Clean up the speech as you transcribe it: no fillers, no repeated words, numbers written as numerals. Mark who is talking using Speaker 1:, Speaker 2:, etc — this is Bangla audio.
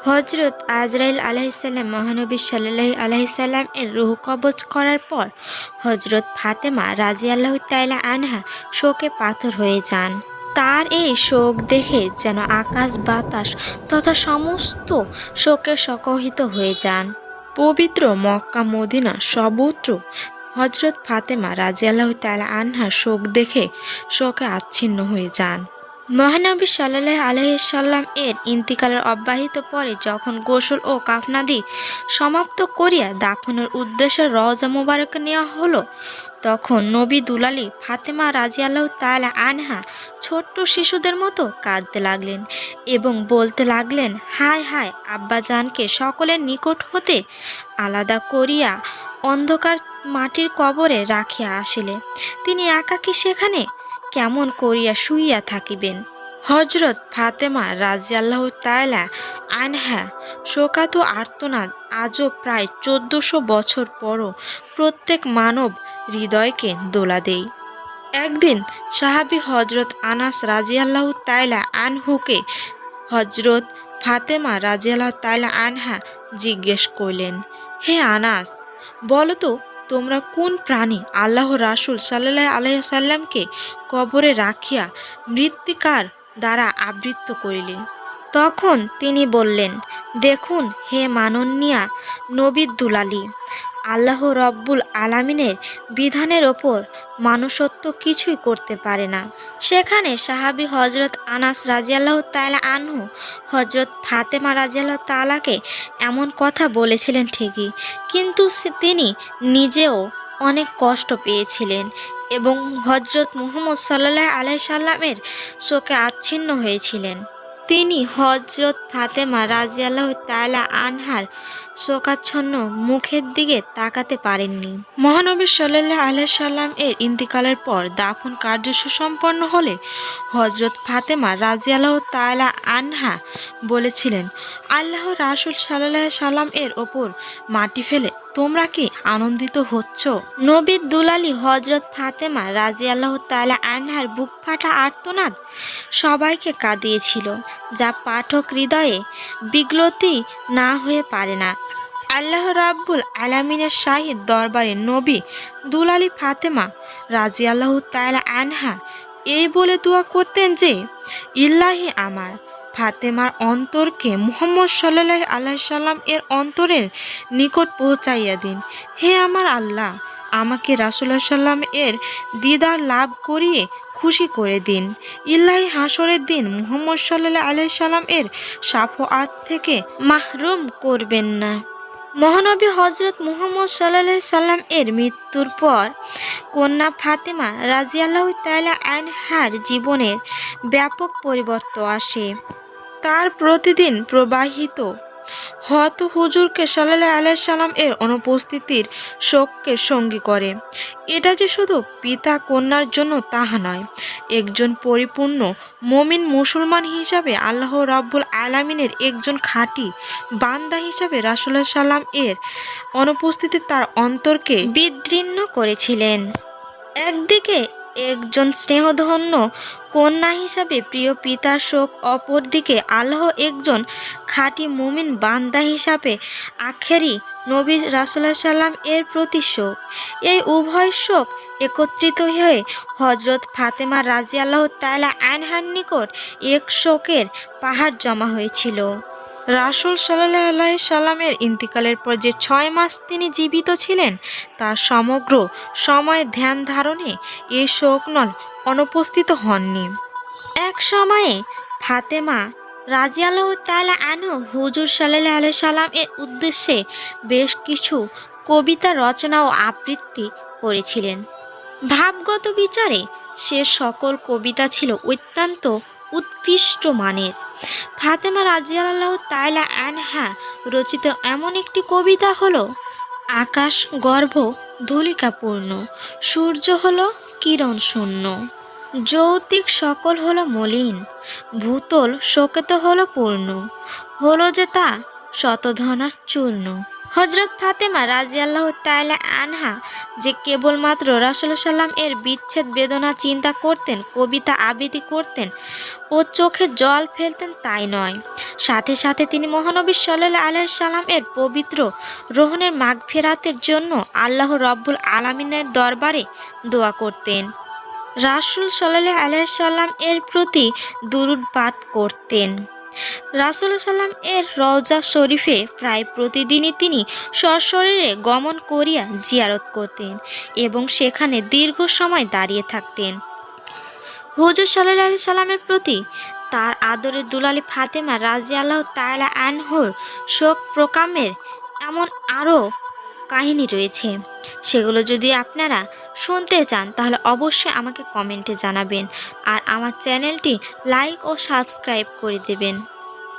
Speaker 1: হজরত আজরাইল আলাইহিসসালাম মহানবী সাল্লাল্লাহু আলাইহি সাল্লাম এর রূহ কবজ করার পর হজরত ফাতেমা রাদিয়াল্লাহু তাআলা আনহা শোকে পাথর হয়ে যান। তার এই শোক দেখে যেন আকাশ বাতাস তথা সমস্ত শোকে সংকহিত হয়ে যান। পবিত্র মক্কা মদিনা সর্বত্র হজরত ফাতেমা রাদিয়াল্লাহু তাআলা আনহার শোক দেখে শোকে আচ্ছিন্ন হয়ে যান। মহানবী সাল্লাল্লাহু আলাইহি সাল্লাম এর ইন্তিকালের অব্যাহত পরে যখন গোসল ও কাফনাদি সমাপ্ত করিয়া দাফনের উদ্দেশ্যে রওজা মোবারকে নেওয়া হলো, তখন নবী দুলালী ফাতেমা রাদিয়াল্লাহু তাআলা আনহা ছোট্ট শিশুদের মতো কাঁদতে লাগলেন এবং বলতে লাগলেন, হায় হায়, আব্বাজানকে সকলের নিকট হতে আলাদা করিয়া অন্ধকার মাটির কবরে রাখিয়া আসিলে তিনি একাকী সেখানে কেমন করিয়া শুইয়া থাকিবেন। হজরত ফাতেমা রাদিয়াল্লাহু তাআলা আনহা শোকাত আর্তনাদ আজও প্রায় 1400 বছর পরও প্রত্যেক মানব হৃদয়কে দোলা দেয়। একদিন সাহাবী হজরত আনাস রাদিয়াল্লাহু তাআলা আনহুকে হজরত ফাতেমা রাদিয়াল্লাহু তাআলা আনহা জিজ্ঞেস করলেন, হে আনাস, বলো তো, তোমরা কোন প্রাণী আল্লাহ রাসূল সাল্লাল্লাহু আলাইহি সাল্লামকে কবরে রাখিয়া মৃত্তিকার দ্বারা আবৃত করিলে? তখন তিনি বললেন, দেখুন হে মাননীয়া নবীর দুলালী, আল্লাহ রব্বুল আলামিনের বিধানের ওপর মানুষত্ব কিছুই করতে পারে না। সেখানে সাহাবী হজরত আনাস রাদিয়াল্লাহু তাআলা আনহু হজরত ফাতেমা রাদিয়াল্লাহু তাআলাকে এমন কথা বলেছিলেন ঠিকই, কিন্তু তিনি নিজেও অনেক কষ্ট পেয়েছিলেন এবং হজরত মুহাম্মদ সাল্লাল্লাহু আলাইহি সাল্লামের শোকে আচ্ছিন্ন হয়েছিলেন। তিনি হজরত ফাতেমা রাদিয়াল্লাহু তাআলা আনহার শোকাচ্ছন্ন মুখের দিকে তাকাতে পারেননি। মহানবী সাল্লাল্লাহু আলাইহি সাল্লাম এর ইন্তিকালের পর দাফন কার্য সুসম্পন্ন হলে হজরত ফাতেমা রাদিয়াল্লাহু তাআলা আনহা বলেছিলেন, আল্লাহ রাসূল সাল্লাল্লাহু আলাইহি সাল্লাম এর ওপর মাটি ফেলে তোমরা কি আনন্দিত হচ্ছ? নবীর দুলালী হজরত ফাতেমা রাদিয়াল্লাহু তাআলা আনহার বুক ফাটা আর্তনাদ সবাইকে কাঁদিয়েছিল, যা পাঠক হৃদয়ে বিগলিত না হয়ে পারে না। আল্লাহ রাব্বুল আলামিনের শাহিদ দরবারে নবী দুলালী ফাতেমা রাদিয়াল্লাহু তাআলা আনহা এই বলে দোয়া করতেন যে, ইল্লাহি আমার ফাতেমার অন্তরকে মুহাম্মদ সাল্লাল্লাহু আলাইহি সাল্লাম এর অন্তরের নিকট পৌঁছাইয়া দিন। হে আমার আল্লাহ, আমাকে রাসূলুল্লাহ সাল্লাম এর দিদার লাভ করিয়ে খুশি করে দিন। ইল্লাহি হাসরের দিন মুহাম্মদ সাল্লাল্লাহু আলাইহি সাল্লাম এর শাফাআত থেকে মাহরুম করবেন না। মহানবী হজরত মুহাম্মদ সাল্লাল্লাহু সাল্লাম এর মৃত্যুর পর কন্যা ফাতেমা রাদিয়াল্লাহু তাআলা আনহার জীবনের ব্যাপক পরিবর্তন আসে। তার প্রতিদিন প্রবাহিত হত হুজুরকে সাল্লাল্লাহু আলাইহি সাল্লাম এর অনুপস্থিতির শোককে সঙ্গী করে। এটা যে শুধু পিতা কন্যার জন্য তাহা নয়, একজন পরিপূর্ণ মুমিন মুসলমান হিসাবে আল্লাহ রাব্বুল আলামিনের একজন খাঁটি বান্দা হিসাবে রাসূলুল্লাহ সাল্লাম এর অনুপস্থিতি তার অন্তরকে বিদীর্ণ করেছিলেন। একদিকে একজন স্নেহধন্য কন্যা হিসাবে প্রিয় পিতার শোক, অপরদিকে আল্লাহ একজন খাঁটি মুমিন বান্দা হিসাবে আখেরি নবী রাসূলুল্লাহ সাল্লাম এর প্রতি শোক। এই উভয় শোক একত্রিত হয়ে হজরত ফাতেমা রাদিয়াল্লাহু তাআলা আনহার নিকট এক শোকের পাহাড় জমা হয়েছিল। রাসূল সাল্লাল্লাহু আলাইহি সাল্লামের ইন্তিকালের পর যে 6 মাস তিনি জীবিত ছিলেন, তার সমগ্র সময় ধ্যান ধারণে এই শোকনল অনুপস্থিত হননি। এক সময়ে ফাতেমা রাদিয়াল্লাহু তাআলা আনহু হুজুর সাল্লাল্লাহু আলাইহি সাল্লাম এর উদ্দেশ্যে বেশ কিছু কবিতা রচনা ও আবৃত্তি করেছিলেন। ভাবগত বিচারে সে সকল কবিতা ছিল অত্যন্ত উৎকৃষ্ট মানের। ফাতেমা রাদিয়াল্লাহু তাআলা আনহা রচিত এমন একটি কবিতা হলো, আকাশ গর্ভ ধূলিকাপূর্ণ, সূর্য হলো কিরণ শূন্য, যৌতিক সকল হলো মলিন, ভূতল শোকেতে হলো পূর্ণ, হলো যে তা শতধনা চূর্ণ। হজরত ফাতেমা রাজিয়াল্লাহু তাআলা আনহা যে কেবলমাত্র রাসূলুল্লাহ সাল্লাম এর বিচ্ছেদ বেদনা চিন্তা করতেন, কবিতা আবৃত্তি করতেন ও চোখে জল ফেলতেন তাই নয়, সাথে সাথে তিনি মহানবী সাল্লাল্লাহু আলাইহি সাল্লাম এর পবিত্র রোহনের মাগফিরাতের জন্য আল্লাহ রব্বুল আলামিনের দরবারে দোয়া করতেন। রাসূল সাল্লাল্লাহু আলাইহি সাল্লাম এর প্রতি দুরূদ পাঠ করতেন। রাসূলুল্লাহ সাল্লাম এর রওজা শরীফে প্রায় প্রতিদিনই তিনি সশরীরে গমন করিয়া জিয়ারত করতেন এবং সেখানে দীর্ঘ সময় দাঁড়িয়ে থাকতেন। হুজুর সাল্লাল্লাহু আলাইহি সাল্লামের প্রতি তার আদরের দুলালি ফাতেমা রাদিয়াল্লাহু তাআলা আনহুর শোক প্রকামের এমন আরও কাহিনী রয়েছে। সেগুলো যদি আপনারা শুনতে চান তাহলে অবশ্যই আমাকে কমেন্টে জানাবেন আর আমার চ্যানেলটি লাইক ও সাবস্ক্রাইব করে দেবেন।